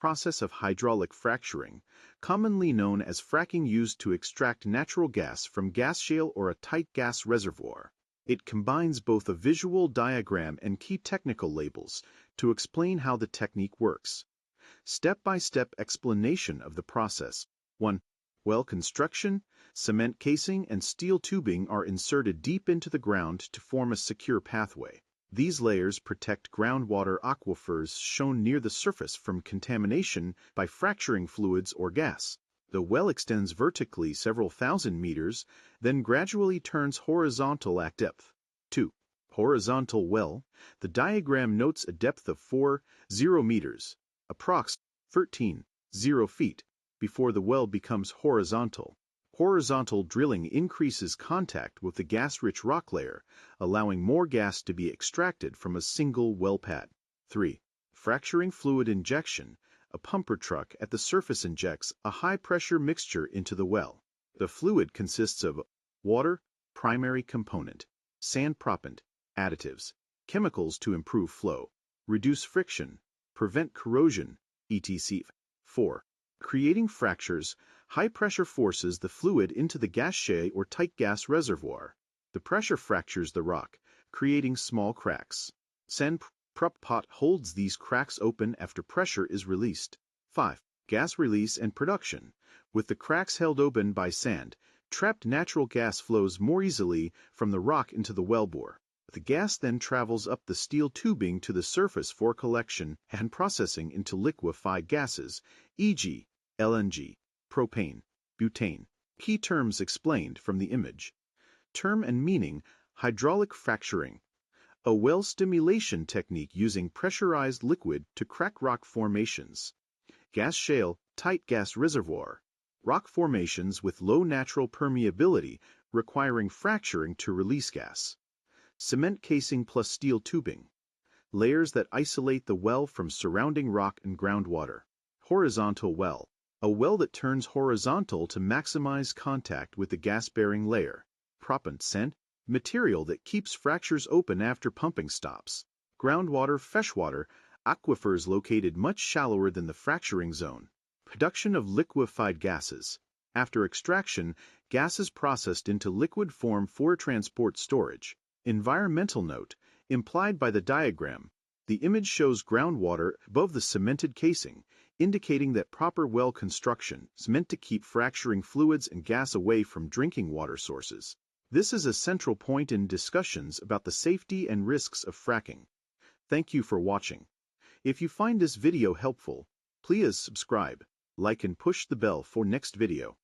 process of hydraulic fracturing, commonly known as fracking, used to extract natural gas from gas shale or a tight gas reservoir. It combines both a visual diagram and key technical labels to explain how the technique works. Step-by-step explanation of the process. 1. Well construction. Cement casing and steel tubing are inserted deep into the ground to form a secure pathway. These layers protect groundwater aquifers shown near the surface from contamination by fracturing fluids or gas. The well extends vertically several thousand meters, then gradually turns horizontal at depth. 2. Horizontal well. The diagram notes a depth of 4.0 meters, approx. 13.0 feet, before the well becomes horizontal. Horizontal drilling increases contact with the gas-rich rock layer, allowing more gas to be extracted from a single well pad. 3. Fracturing fluid injection. A pumper truck at the surface injects a high-pressure mixture into the well. The fluid consists of water, primary component, sand proppant, additives, chemicals to improve flow, reduce friction, prevent corrosion, etc. 4. Creating fractures. High pressure forces the fluid into the gas shale or tight gas reservoir. The pressure fractures the rock, creating small cracks. Sand prop pot holds these cracks open after pressure is released. 5. Gas release and production. With the cracks held open by sand, trapped natural gas flows more easily from the rock into the wellbore. The gas then travels up the steel tubing to the surface for collection and processing into liquefied gases, e.g., LNG, propane, butane. Key terms explained from the image. Term and meaning: hydraulic fracturing. A well stimulation technique using pressurized liquid to crack rock formations. Gas shale, tight gas reservoir. Rock formations with low natural permeability requiring fracturing to release gas. Cement casing plus steel tubing. Layers that isolate the well from surrounding rock and groundwater. Horizontal well. A well that turns horizontal to maximize contact with the gas-bearing layer. Proppant sand. Material that keeps fractures open after pumping stops. Groundwater, freshwater, aquifers located much shallower than the fracturing zone. Production of liquefied gases. After extraction, gas is processed into liquid form for transport storage. Environmental note, implied by the diagram. The image shows groundwater above the cemented casing, indicating that proper well construction is meant to keep fracturing fluids and gas away from drinking water sources. This is a central point in discussions about the safety and risks of fracking. Thank you for watching. If you find this video helpful, please subscribe, like and push the bell for next video.